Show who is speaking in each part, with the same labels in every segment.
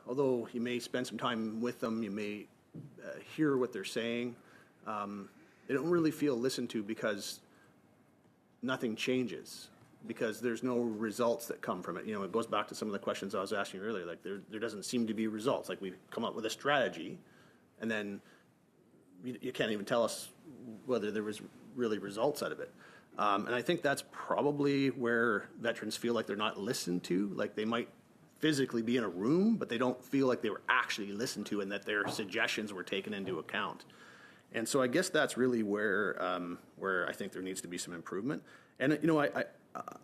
Speaker 1: although you may spend some time with them, you may hear what they're saying, they don't really feel listened to because nothing changes, because there's no results that come from it. It goes back to some of the questions I was asking earlier. Like there doesn't seem to be results. Like we come up with a strategy, and then you can't even tell us whether there was really results out of it. And I think that's probably where veterans feel like they're not listened to. Like they might physically be in a room, but they don't feel like they were actually listened to and that their suggestions were taken into account. And so I guess that's really where I think there needs to be some improvement. And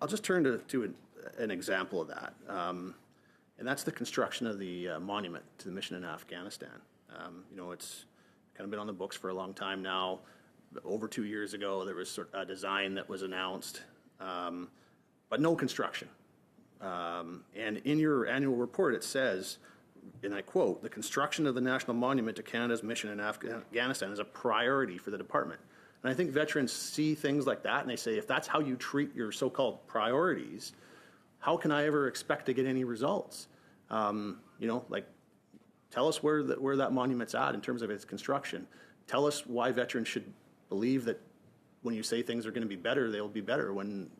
Speaker 1: I'll just turn to an example of that, and that's the construction of the monument to the mission in Afghanistan. It's kind of been on the books for a long time now. Over 2 years ago, there was sort of a design that was announced, but no construction. And in your annual report, it says, and I quote, "The construction of the National Monument to Canada's mission in Afghanistan is a priority for the department." And I think veterans see things like that, and they say, if that's how you treat your so-called priorities, how can I ever expect to get any results? Tell us where that monument's at in terms of its construction. Tell us why veterans should believe that when you say things are going to be better, they'll be better when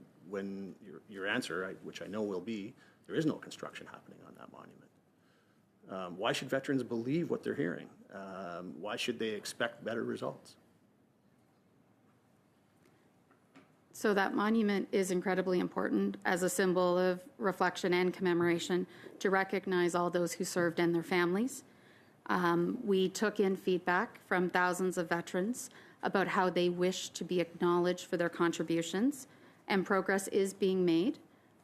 Speaker 1: your answer, which I know will be, there is no construction happening on that monument. Why should veterans believe what they're hearing? Why should they expect better results?
Speaker 2: So that monument is incredibly important as a symbol of reflection and commemoration to recognize all those who served and their families. We took in feedback from thousands of veterans about how they wish to be acknowledged for their contributions, and progress is being made.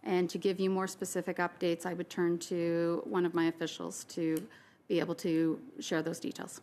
Speaker 2: And to give you more specific updates, I would turn to one of my officials to be able to share those details.